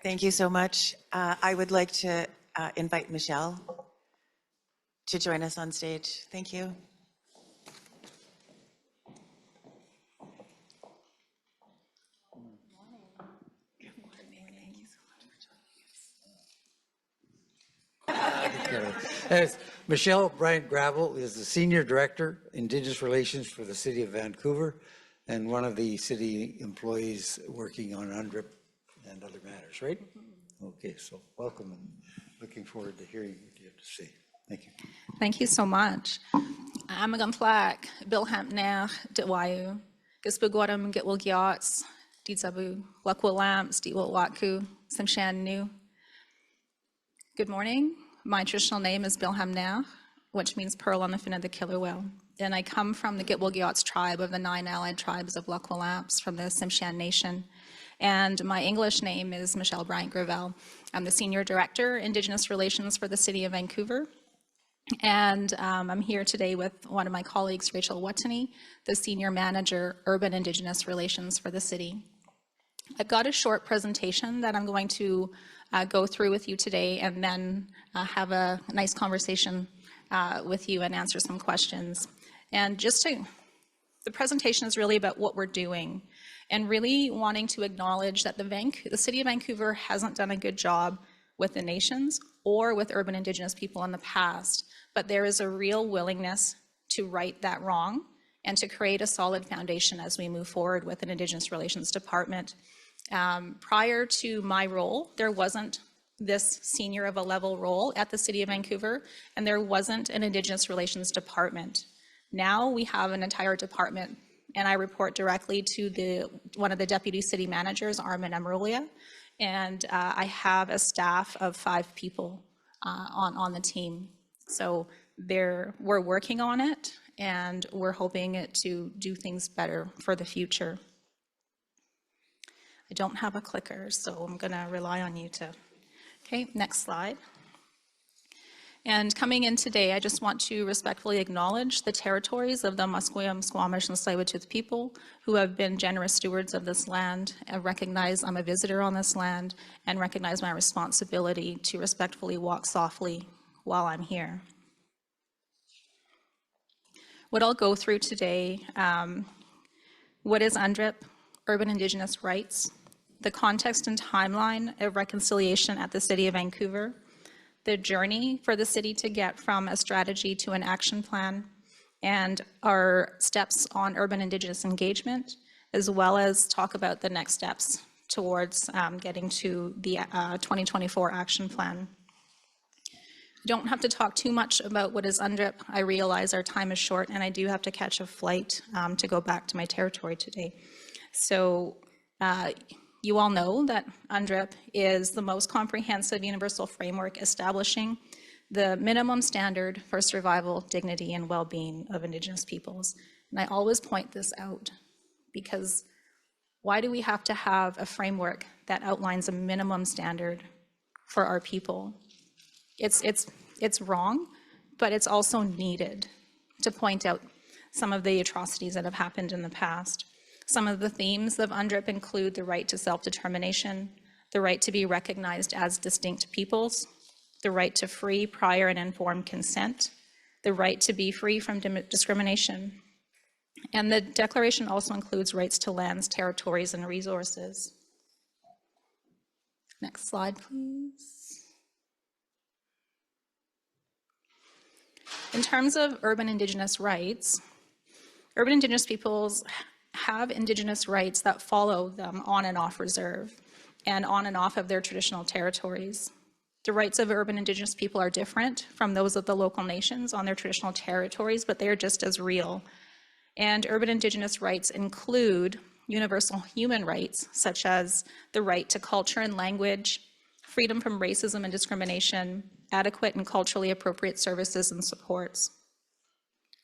Thank you so much. I would like to invite Michelle to join us on stage. Thank you. As Michelle Bryant-Gravelle is the Senior Director, Indigenous Relations for the City of Vancouver, and one of the city employees working on UNDRIP and other matters, right? Okay, so welcome and looking forward to hearing what you have to say. Thank you. Thank you so much. I'm going to flag Bilha'am Nelx, Gispudwada, Gitwilgyoots, Lax Kw'alaams Ts'msyen Nation. Good morning. My traditional name is Bilha'am Nelx, which means pearl on the fin of the killer whale. And I come from the Gitwilgyoots tribe of the 9 allied tribes of Lax Kw'alaams from the Ts'msyen Nation. And my English name is Michelle Bryant-Gravelle. I'm the Senior Director, Indigenous Relations for the City of Vancouver. And I'm here today with one of my colleagues, Rachel Watney, the Senior Manager, Urban Indigenous Relations for the city. I've got a short presentation that I'm going to go through with you today, and then have a nice conversation with you and answer some questions. And the presentation is really about what we're doing, and really wanting to acknowledge that the City of Vancouver hasn't done a good job with the nations or with urban Indigenous people in the past, but there is a real willingness to right that wrong and to create a solid foundation as we move forward with an Indigenous Relations Department. Prior to my role, there wasn't this senior of a level role at the City of Vancouver, and there wasn't an Indigenous Relations Department. Now we have an entire department, and I report directly to one of the deputy city managers, Armin Amrolia, and I have a staff of 5 people on the team. So we're working on it, and we're hoping it to do things better for the future. I don't have a clicker, so I'm going to rely on you to. Okay, next slide. And coming in today, I just want to respectfully acknowledge the territories of the Musqueam, Squamish, and Tsleil-Waututh people who have been generous stewards of this land. I recognize I'm a visitor on this land and recognize my responsibility to respectfully walk softly while I'm here. What I'll go through today, what is UNDRIP, Urban Indigenous Rights, the context and timeline of reconciliation at the City of Vancouver, the journey for the city to get from a strategy to an action plan, and our steps on urban Indigenous engagement, as well as talk about the next steps towards getting to the 2024 action plan. I don't have to talk too much about what is UNDRIP. I realize our time is short, and I do have to catch a flight to go back to my territory today. So you all know that UNDRIP is the most comprehensive universal framework establishing the minimum standard for survival, dignity, and well-being of Indigenous peoples. And I always point this out because why do we have to have a framework that outlines a minimum standard for our people? It's wrong, but it's also needed to point out some of the atrocities that have happened in the past. Some of the themes of UNDRIP include the right to self-determination, the right to be recognized as distinct peoples, the right to free, prior, and informed consent, the right to be free from discrimination. And the declaration also includes rights to lands, territories, and resources. Next slide, please. In terms of urban Indigenous rights, urban Indigenous peoples have Indigenous rights that follow them on and off reserve and on and off of their traditional territories. The rights of urban Indigenous people are different from those of the local nations on their traditional territories, but they are just as real. And urban Indigenous rights include universal human rights, such as the right to culture and language, freedom from racism and discrimination, adequate and culturally appropriate services and supports.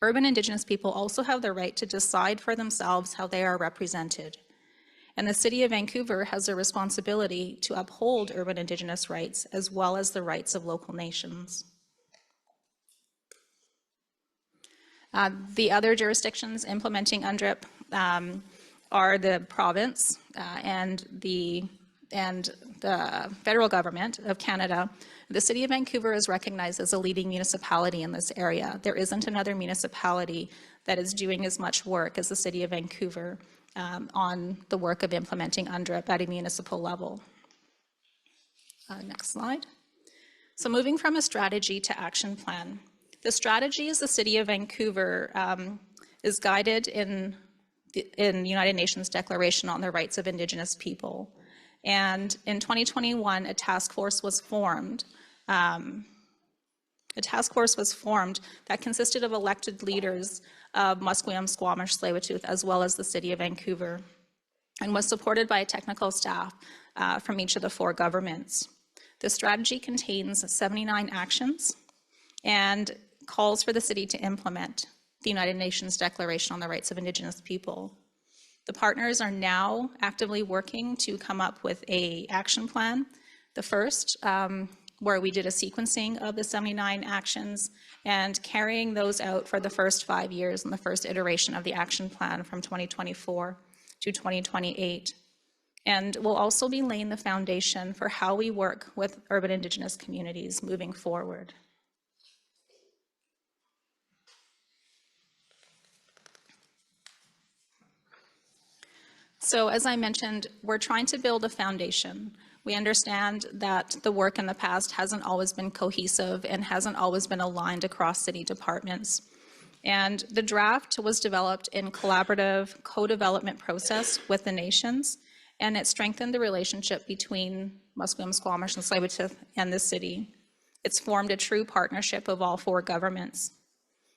Urban Indigenous people also have the right to decide for themselves how they are represented. And the City of Vancouver has a responsibility to uphold urban Indigenous rights as well as the rights of local nations. The other jurisdictions implementing UNDRIP are the province and the and the federal government of Canada, the City of Vancouver is recognized as a leading municipality in this area. There isn't another municipality that is doing as much work as the City of Vancouver on the work of implementing UNDRIP at a municipal level. Next slide. So moving from a strategy to action plan. The strategy is the City of Vancouver is guided in the United Nations Declaration on the Rights of Indigenous People. And in 2021, a task force was formed. That consisted of elected leaders of Musqueam, Squamish, Tsleil-Waututh, as well as the City of Vancouver, and was supported by a technical staff from each of the 4 governments. The strategy contains 79 actions and calls for the city to implement the United Nations Declaration on the Rights of Indigenous People. The partners are now actively working to come up with an action plan. The first, where we did a sequencing of the 79 actions and carrying those out for the first 5 years in the first iteration of the action plan from 2024 to 2028. And we'll also be laying the foundation for how we work with urban Indigenous communities moving forward. So as I mentioned, we're trying to build a foundation. We understand that the work in the past hasn't always been cohesive and hasn't always been aligned across city departments. And the draft was developed in collaborative co-development process with the nations, and it strengthened the relationship between Musqueam, Squamish, and Tsleil-Waututh and the city. It's formed a true partnership of all 4 governments.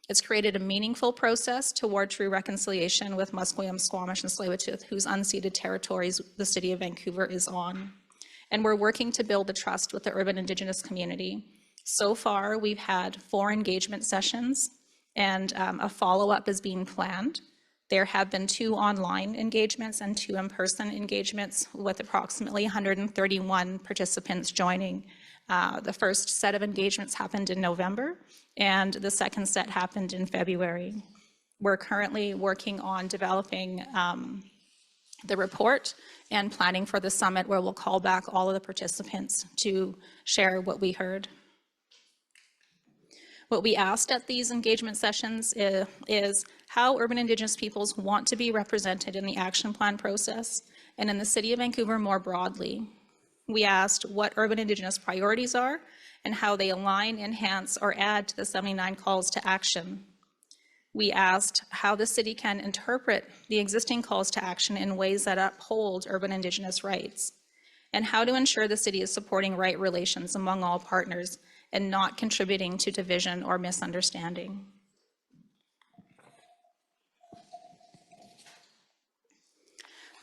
It's created a meaningful process toward true reconciliation with Musqueam, Squamish, and Tsleil-Waututh, whose unceded territories the City of Vancouver is on. And we're working to build the trust with the urban Indigenous community. So far, we've had 4 engagement sessions, and a follow-up is being planned. There have been 2 online engagements and 2 in-person engagements with approximately 131 participants joining. The first set of engagements happened in November, and the second set happened in February. We're currently working on developing the report and planning for the summit, where we'll call back all of the participants to share what we heard. What we asked at these engagement sessions is how urban Indigenous peoples want to be represented in the action plan process and in the City of Vancouver more broadly. We asked what urban Indigenous priorities are and how they align, enhance, or add to the 79 calls to action. We asked how the city can interpret the existing calls to action in ways that uphold urban Indigenous rights, and how to ensure the city is supporting right relations among all partners and not contributing to division or misunderstanding.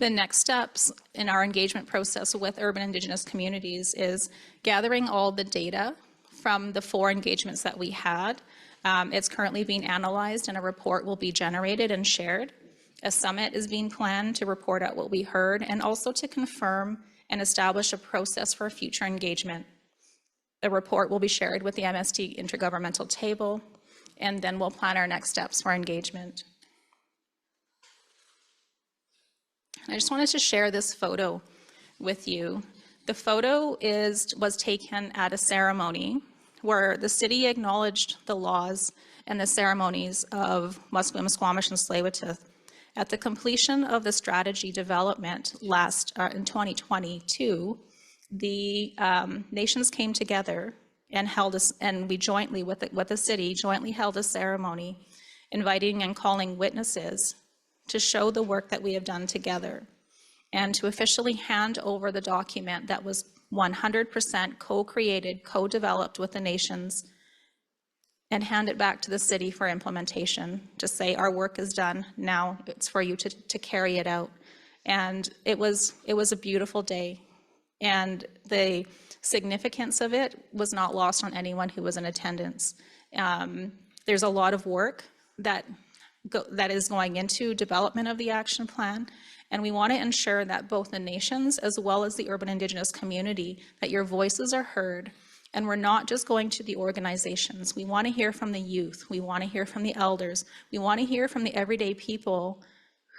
The next steps in our engagement process with urban Indigenous communities is gathering all the data from the 4 engagements that we had. It's currently being analyzed, and a report will be generated and shared. A summit is being planned to report out what we heard and also to confirm and establish a process for future engagement. The report will be shared with the MST Intergovernmental Table, and then we'll plan our next steps for engagement. I just wanted to share this photo with you. The photo was taken at a ceremony where the city acknowledged the laws and the ceremonies of Musqueam, Squamish, and Tsleil-Waututh. At the completion of the strategy development in 2022, the nations came together and we jointly, with the city, jointly held a ceremony inviting and calling witnesses to show the work that we have done together and to officially hand over the document that was 100% co-created, co-developed with the nations, and hand it back to the city for implementation, to say our work is done, now it's for you to carry it out. And it was a beautiful day, and the significance of it was not lost on anyone who was in attendance. There's a lot of work that is going into development of the action plan, and we want to ensure that both the nations as well as the urban Indigenous community, that your voices are heard. And we're not just going to the organizations. We want to hear from the youth. We want to hear from the elders. We want to hear from the everyday people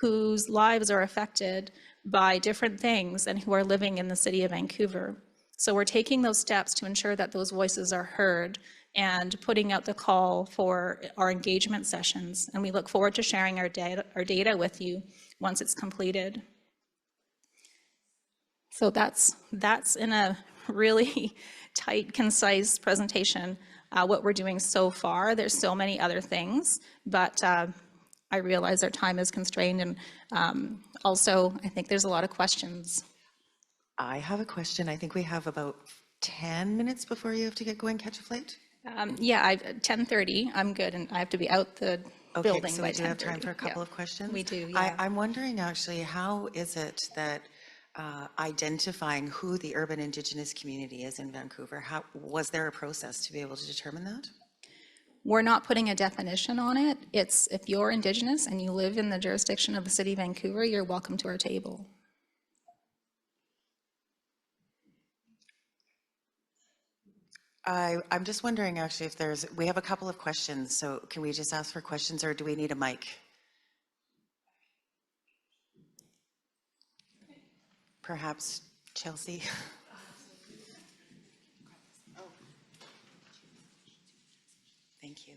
whose lives are affected by different things and who are living in the City of Vancouver. So we're taking those steps to ensure that those voices are heard and putting out the call for our engagement sessions. And we look forward to sharing our data with you once it's completed. So that's in a really tight, concise presentation, what we're doing so far. There's so many other things, but I realize our time is constrained, and also I think there's a lot of questions. I have a question. I think we have about 10 minutes before you have to get going, catch a flight. Yeah, 10:30, I'm good, and I have to be out the Okay, building so by we do have 10:30. time for a couple Yeah, of questions? we do, yeah. I'm wondering actually, how is it that identifying who the urban Indigenous community is in Vancouver, was there a process to be able to determine that? We're not putting a definition on it. It's if you're Indigenous and you live in the jurisdiction of the City of Vancouver, you're welcome to our table. I'm just wondering actually if we have a couple of questions, so can we just ask for questions or do we need a mic? Perhaps Chelsea? Thank you.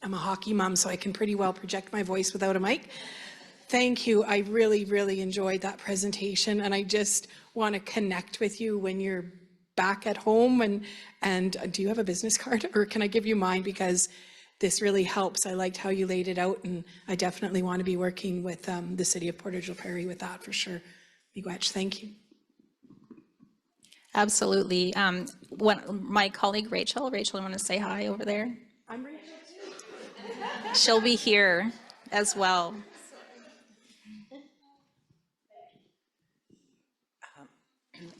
I'm a hockey mom, so I can pretty well project my voice without a mic. Thank you. I really, really enjoyed that presentation, and I just want to connect with you when you're back at home. And do you have a business card, or can I give you mine, because this really helps. I liked how you laid it out, and I definitely want to be working with the City of Portage la Prairie with that for sure. Miigwech, thank you. Absolutely. My colleague Rachel, I want to say hi over there. I'm Rachel. She'll be here as well.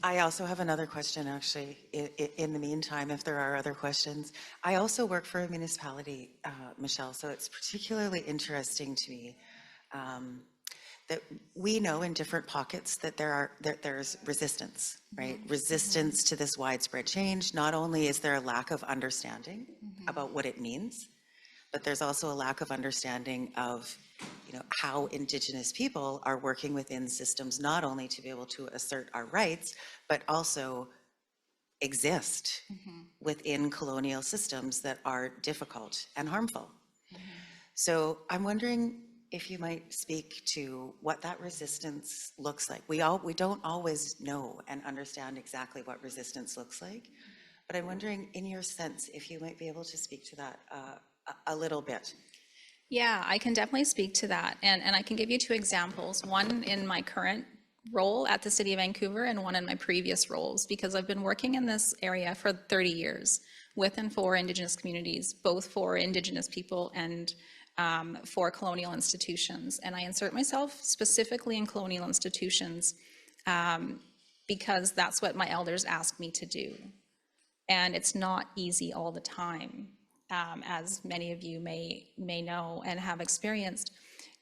I also have another question, actually, in the meantime, if there are other questions. I also work for a municipality, Michelle, so it's particularly interesting to me that we know in different pockets that there's resistance, right? Resistance to this widespread change. Not only is there a lack of understanding about what it means, but there's also a lack of understanding of how Indigenous people are working within systems, not only to be able to assert our rights, but also exist within colonial systems that are difficult and harmful. So I'm wondering if you might speak to what that resistance looks like. We don't always know and understand exactly what resistance looks like, but I'm wondering, in your sense, if you might be able to speak to that a little bit. Yeah, I can definitely speak to that. And I can give you two examples, one in my current role at the City of Vancouver and one in my previous roles, because I've been working in this area for 30 years with and for Indigenous communities, both for Indigenous people and for colonial institutions. And I insert myself specifically in colonial institutions because that's what my elders asked me to do. And it's not easy all the time, as many of you may know and have experienced.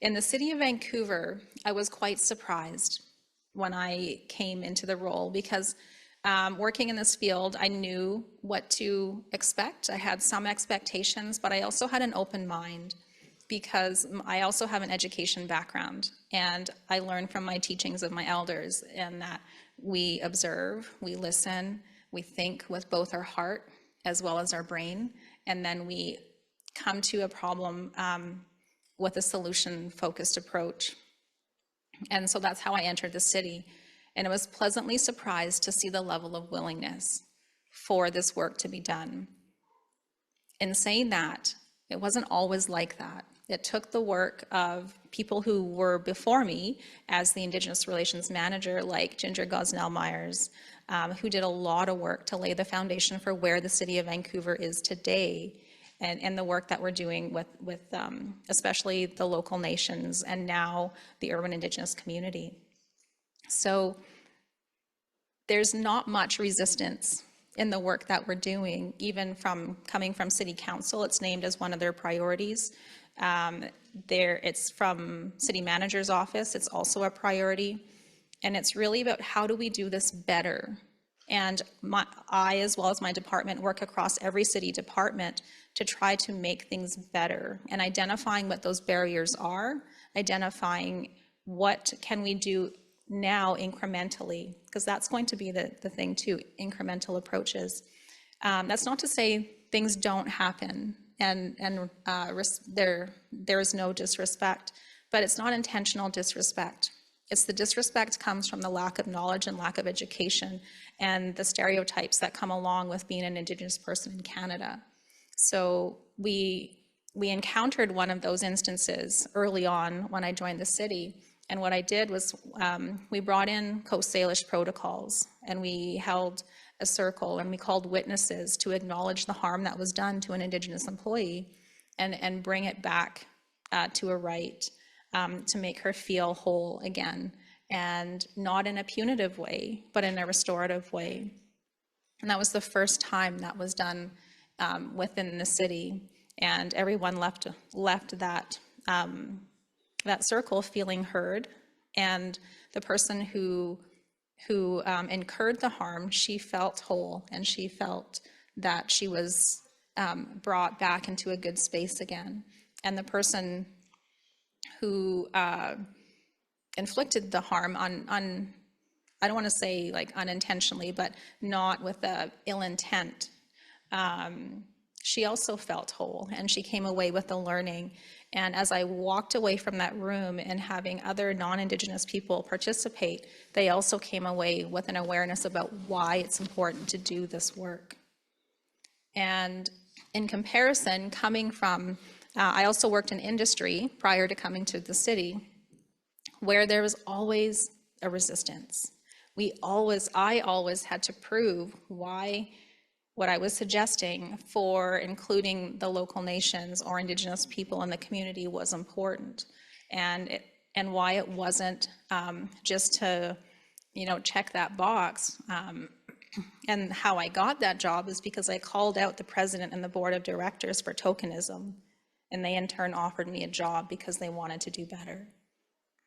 In the City of Vancouver, I was quite surprised when I came into the role because working in this field, I knew what to expect. I had some expectations, but I also had an open mind because I also have an education background, and I learned from my teachings of my elders, and that we observe, we listen, we think with both our heart as well as our brain, and then we come to a problem with a solution-focused approach. And so that's how I entered the city. And I was pleasantly surprised to see the level of willingness for this work to be done. In saying that, it wasn't always like that. It took the work of people who were before me as the Indigenous Relations Manager, like Ginger Gosnell-Myers, who did a lot of work to lay the foundation for where the City of Vancouver is today, and the work that we're doing with especially the local nations and now the urban Indigenous community. So there's not much resistance in the work that we're doing, even coming from City Council. It's named as one of their priorities. It's from City Manager's office. It's also a priority. And it's really about how do we do this better And I, as well as my department, work across every city department to try to make things better and identifying what those barriers are, identifying what can we do now incrementally, because that's going to be the thing too, incremental approaches. That's not to say things don't happen and there is no disrespect, but it's not intentional disrespect. It's the disrespect comes from the lack of knowledge and lack of education and the stereotypes that come along with being an Indigenous person in Canada. So we encountered one of those instances early on when I joined the city. And what I did was we brought in Coast Salish protocols and we held a circle and we called witnesses to acknowledge the harm that was done to an Indigenous employee and bring it back to a right to make her feel whole again, and not in a punitive way, but in a restorative way. And that was the first time that was done within the city, and everyone left that that circle feeling heard, and the person who incurred the harm, she felt whole, and she felt that she was brought back into a good space again. And the person who inflicted the harm on I don't want to say like unintentionally, but not with a ill intent, she also felt whole, and she came away with the learning. And as I walked away from that room and having other non-Indigenous people participate, they also came away with an awareness about why it's important to do this work. And in comparison, coming from, I also worked in industry prior to coming to the city, where there was always a resistance. I always had to prove why what I was suggesting for including the local nations or Indigenous people in the community was important, and why it wasn't just to, check that box. And how I got that job is because I called out the president and the board of directors for tokenism, and they in turn offered me a job because they wanted to do better.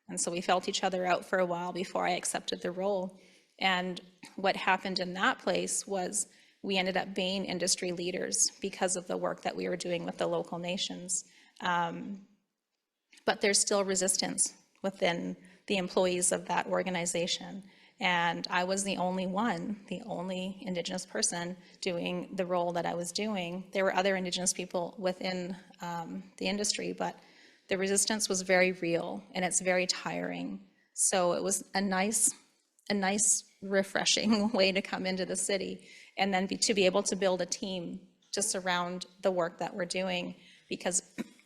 And so we felt each other out for a while before I accepted the role. And what happened in that place was we ended up being industry leaders because of the work that we were doing with the local nations. But there's still resistance within the employees of that organization. And I was the only Indigenous person doing the role that I was doing. There were other Indigenous people within the industry, but the resistance was very real, and it's very tiring. So it was a nice, refreshing way to come into the city, and then to be able to build a team to surround the work that we're doing, because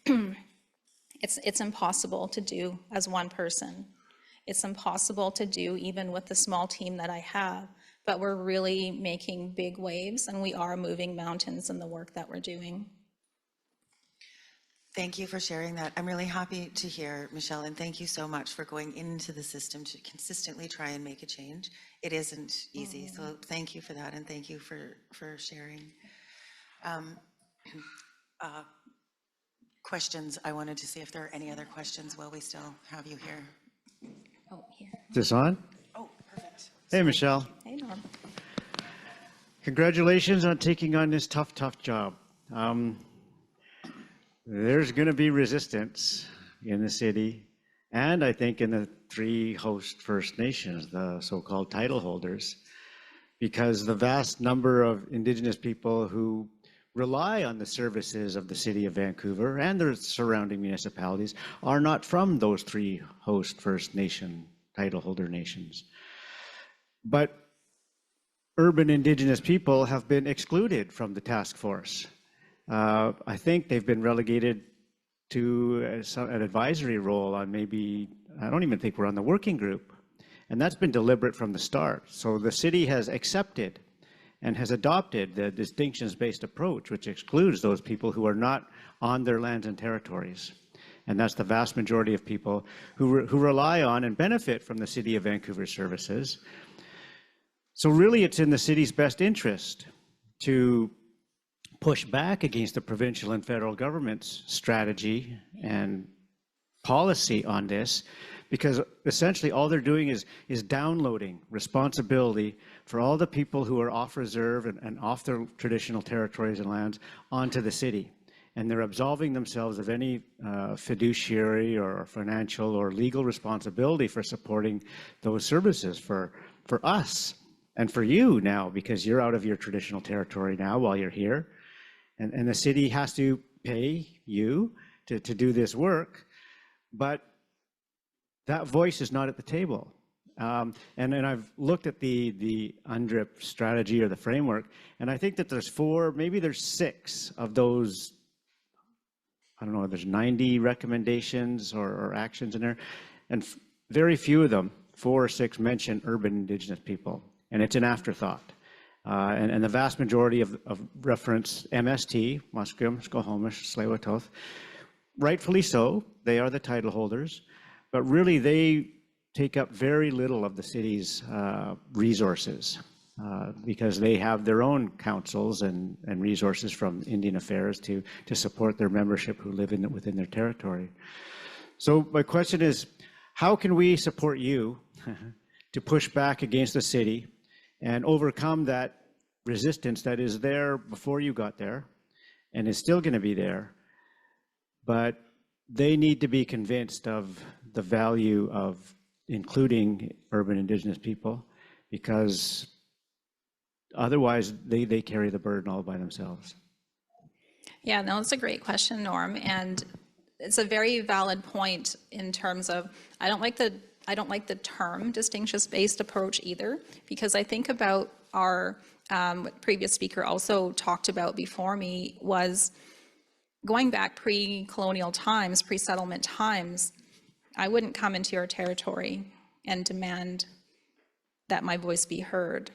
it's impossible to do as one person. It's impossible to do even with the small team that I have, but we're really making big waves, and we are moving mountains in the work that we're doing. Thank you for sharing that. I'm really happy to hear, Michelle, and thank you so much for going into the system to consistently try and make a change. It isn't easy, so thank you for that, and thank you for sharing. Questions, I wanted to see if there are any other questions while we still have you here. Oh, here. Is this on? Oh, perfect. Hey, Michelle. Hey, Norm. Congratulations on taking on this tough job. There's going to be resistance in the city, and I think in the 3 host First Nations, the so-called title holders, because the vast number of Indigenous people who rely on the services of the City of Vancouver and the surrounding municipalities are not from those 3 host First Nation title holder nations. But urban Indigenous people have been excluded from the task force. I think they've been relegated to an advisory role on maybe, I don't even think we're on the working group. And that's been deliberate from the start. So the city has accepted and has adopted the distinctions-based approach, which excludes those people who are not on their lands and territories. And that's the vast majority of people who rely on and benefit from the City of Vancouver services. So really it's in the city's best interest to push back against the provincial and federal government's strategy and policy on this, because essentially all they're doing is downloading responsibility for all the people who are off reserve and off their traditional territories and lands onto the city. And they're absolving themselves of any fiduciary or financial or legal responsibility for supporting those services for us and for you now, because you're out of your traditional territory now while you're here. And the city has to pay you to do this work, but that voice is not at the table. And I've looked at the UNDRIP strategy or the framework, and I think that there's 4, maybe there's 6 of those, I don't know, there's 90 recommendations or actions in there, and very few of them, 4 or 6, mention urban Indigenous people, and it's an afterthought. And the vast majority of reference MST, Musqueam, Squamish, Tsleil-Waututh, rightfully so, they are the title holders, but really they take up very little of the city's resources because they have their own councils and resources from Indian Affairs to support their membership who live within their territory. So my question is, how can we support you to push back against the city and overcome that resistance that is there before you got there and is still going to be there, but they need to be convinced of the value of including urban Indigenous people, because otherwise they carry the burden all by themselves? Yeah, no, it's a great question, Norm, and it's a very valid point in terms of, I don't like the term distinction-based approach either, because I think about our, what previous speaker also talked about before me was going back pre-colonial times, pre-settlement times. I wouldn't come into your territory and demand that my voice be heard.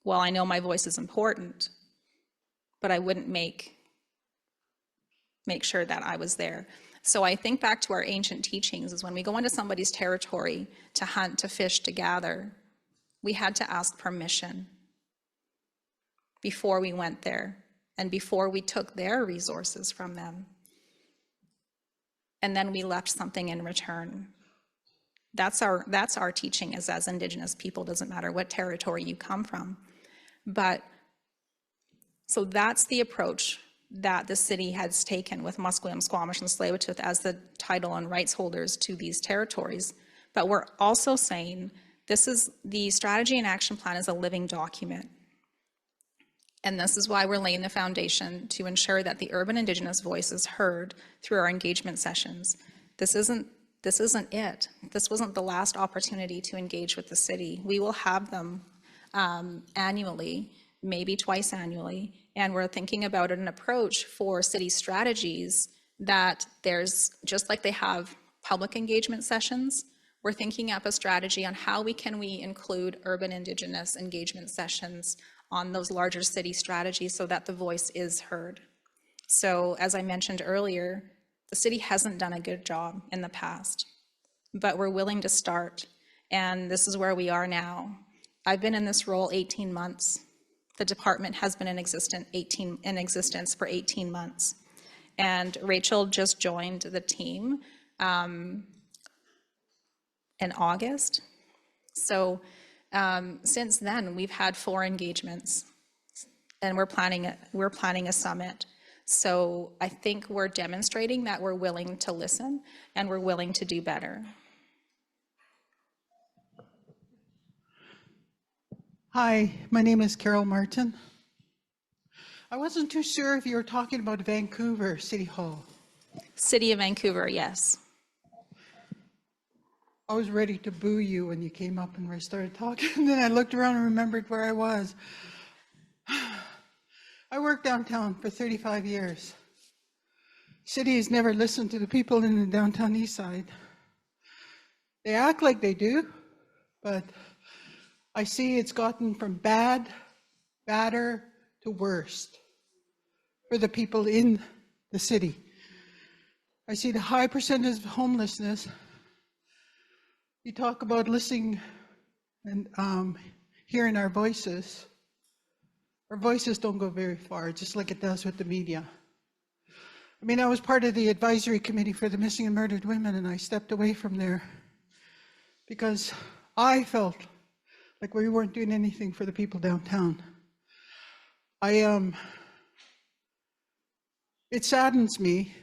Well, I know my voice is important, but I wouldn't make sure that I was there. So I think back to our ancient teachings is when we go into somebody's territory to hunt, to fish, to gather, we had to ask permission before we went there and before we took their resources from them. And then we left something in return. That's our teaching as Indigenous people, doesn't matter what territory you come from. But so that's the approach that the city has taken with Musqueam, Squamish, and Tsleil-Waututh as the title and rights holders to these territories. But we're also saying this is the strategy and action plan is a living document. And this is why we're laying the foundation to ensure that the urban Indigenous voice is heard through our engagement sessions. This isn't it. This wasn't the last opportunity to engage with the city. We will have them annually, maybe twice annually, and we're thinking about an approach for city strategies that there's, just like they have public engagement sessions, we're thinking up a strategy on how we include urban Indigenous engagement sessions on those larger city strategies so that the voice is heard. So as I mentioned earlier, the city hasn't done a good job in the past, but we're willing to start, and this is where we are now. I've been in this role 18 months. The department has been in existence for 18 months. And Rachel just joined the team in August. So since then, we've had 4 engagements, and we're planning a summit. So I think we're demonstrating that we're willing to listen and we're willing to do better. Hi, my name is Carol Martin. I wasn't too sure if you were talking about Vancouver City Hall. City of Vancouver, yes. I was ready to boo you when you came up and we started talking, and then I looked around and remembered where I was. I worked downtown for 35 years. City has never listened to the people in the downtown east side. They act like they do, but I see it's gotten from badder to worst for the people in the city. I see the high percentage of homelessness. You talk about listening and hearing our voices. Our voices don't go very far, just like it does with the media. I mean, I was part of the advisory committee for the missing and murdered women, and I stepped away from there because I felt like we weren't doing anything for the people downtown. It saddens me,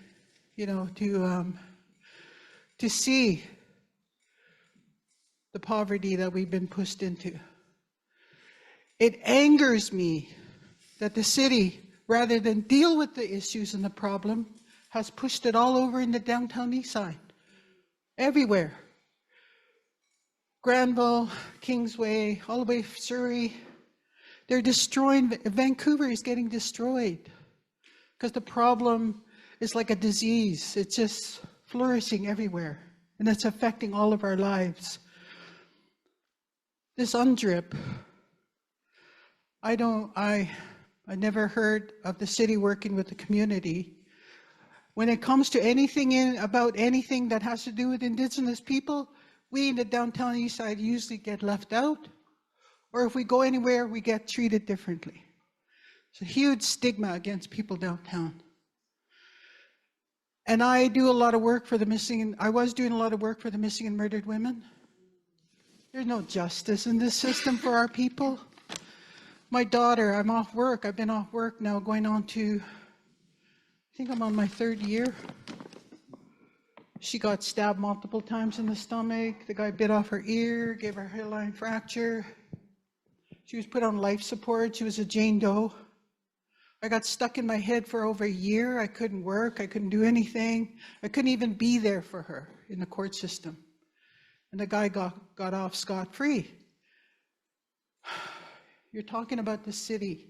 you know, to see the poverty that we've been pushed into. It angers me that the city, rather than deal with the issues and the problem, has pushed it all over in the downtown east side, everywhere. Granville, Kingsway, all the way Surrey. They're destroying, Vancouver is getting destroyed because the problem is like a disease. It's just flourishing everywhere, and it's affecting all of our lives. This UNDRIP, I never heard of the city working with the community. When it comes to anything about anything that has to do with Indigenous people, we in the downtown east side usually get left out, or if we go anywhere, we get treated differently. It's a huge stigma against people downtown. And I do a lot of work for the missing, I was doing a lot of work for the missing and murdered women. There's no justice in this system for our people. My daughter, I'm off work. I've been off work now going on to, I think I'm on my 3rd year. She got stabbed multiple times in the stomach. The guy bit off her ear, gave her a hairline fracture. She was put on life support. She was a Jane Doe. I got stuck in my head for over a year. I couldn't work. I couldn't do anything. I couldn't even be there for her in the court system. And the guy got off scot-free. You're talking about the city.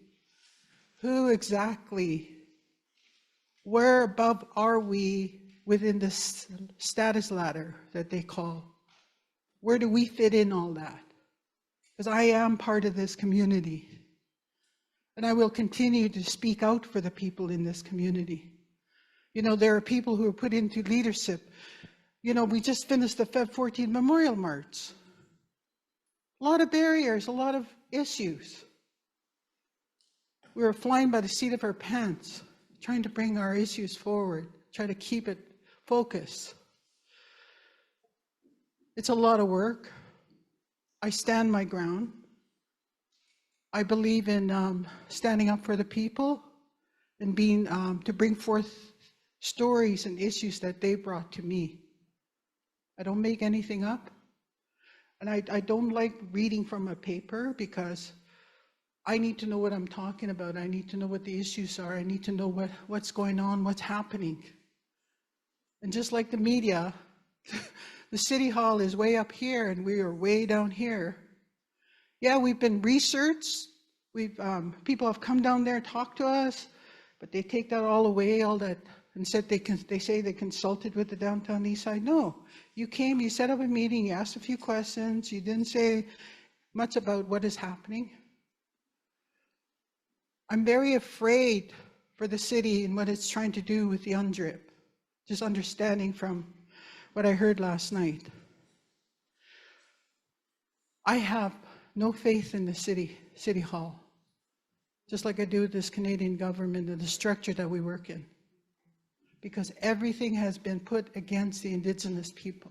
Who exactly, where above are we within this status ladder that they call? Where do we fit in all that? Because I am part of this community. And I will continue to speak out for the people in this community. You know, there are people who are put into leadership. You know, we just finished the Feb 14 Memorial March. A lot of barriers, a lot of issues. We were flying by the seat of our pants, trying to bring our issues forward, try to keep it focused. It's a lot of work. I stand my ground. I believe in standing up for the people and being to bring forth stories and issues that they brought to me. I don't make anything up. And I don't like reading from a paper because I need to know what I'm talking about. I need to know what the issues are. I need to know what's going on, what's happening. And just like the media, the City Hall is way up here and we are way down here. Yeah, we've been researched. People have come down there and talked to us, but they take that all away, all that, and said they say they consulted with the downtown east side. No, you came, you set up a meeting, you asked a few questions, you didn't say much about what is happening. I'm very afraid for the city and what it's trying to do with the UNDRIP, just understanding from what I heard last night. I have no faith in the City Hall, just like I do with this Canadian government and the structure that we work in, because everything has been put against the Indigenous people.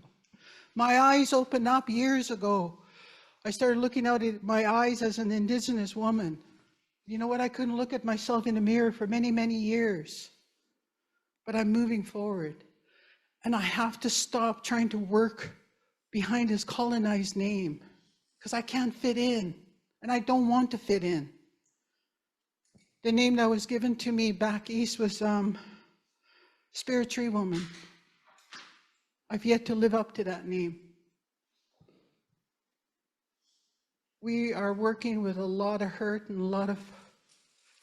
My eyes opened up years ago. I started looking out at my eyes as an Indigenous woman. You know what? I couldn't look at myself in the mirror for many, many years, but I'm moving forward. And I have to stop trying to work behind this colonized name because I can't fit in and I don't want to fit in. The name that was given to me back east was Spirit Tree Woman. I've yet to live up to that name. We are working with a lot of hurt and a lot of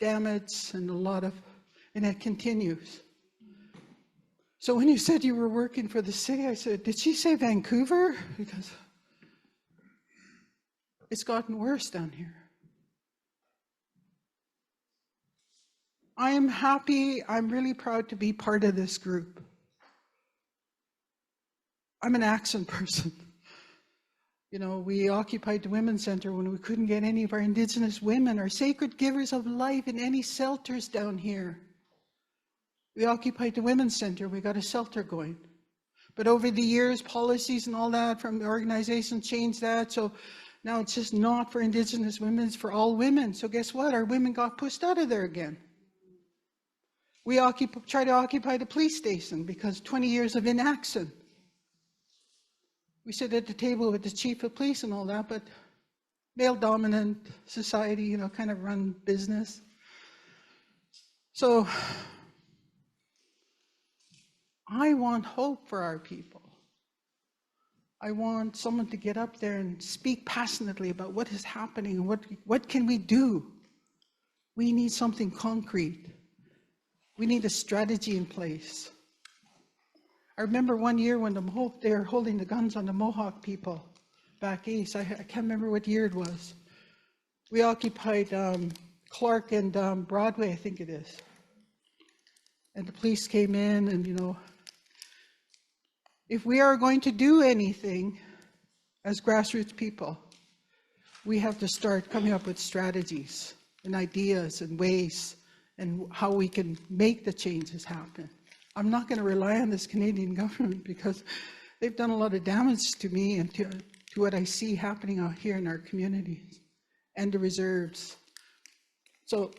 damage and and it continues. So when you said you were working for the city, I said, did she say Vancouver? Because it's gotten worse down here. I am happy, I'm really proud to be part of this group. I'm an accent person. You know, we occupied the Women's Center when we couldn't get any of our Indigenous women, our sacred givers of life, in any shelters down here. We occupied the Women's Center. We got a shelter going. But over the years, policies and all that from the organization changed that. So now it's just not for Indigenous women, it's for all women. So guess what? Our women got pushed out of there again. We try to occupy the police station because 20 years of inaction. We sit at the table with the chief of police and all that, but male-dominant society, you know, kind of run business. So I want hope for our people. I want someone to get up there and speak passionately about what is happening and what can we do. We need something concrete. We need a strategy in place. I remember one year when they were holding the guns on the Mohawk people back east. I can't remember what year it was. We occupied Clark and Broadway, I think it is. And the police came in and, you know, if we are going to do anything as grassroots people, we have to start coming up with strategies and ideas and ways and how we can make the changes happen. I'm not going to rely on this Canadian government because they've done a lot of damage to me and to what I see happening out here in our communities and the reserves. So,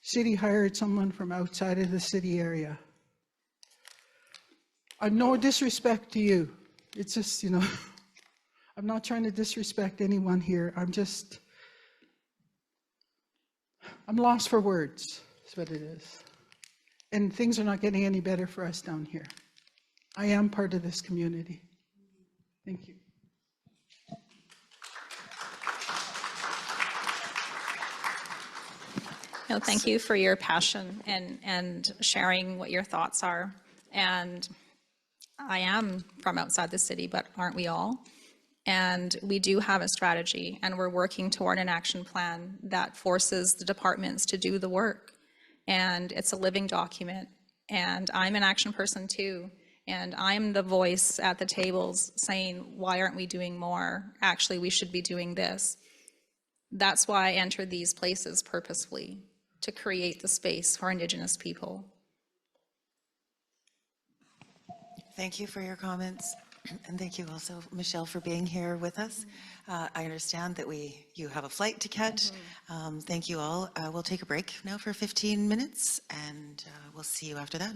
city hired someone from outside of the city area. I'm no disrespect to you. It's just, you know, I'm not trying to disrespect anyone here. I'm lost for words, is what it is. And things are not getting any better for us down here. I am part of this community. Thank you. No, thank you for your passion and sharing what your thoughts are. And I am from outside the city, but aren't we all? And we do have a strategy, and we're working toward an action plan that forces the departments to do the work. And it's a living document. And I'm an action person too. And I'm the voice at the tables saying, why aren't we doing more? Actually, we should be doing this. That's why I entered these places purposefully, to create the space for Indigenous people. Thank you for your comments. And thank you also, Michelle, for being here with us. I understand that you have a flight to catch. Thank you all. We'll take a break now for 15 minutes, and we'll see you after that.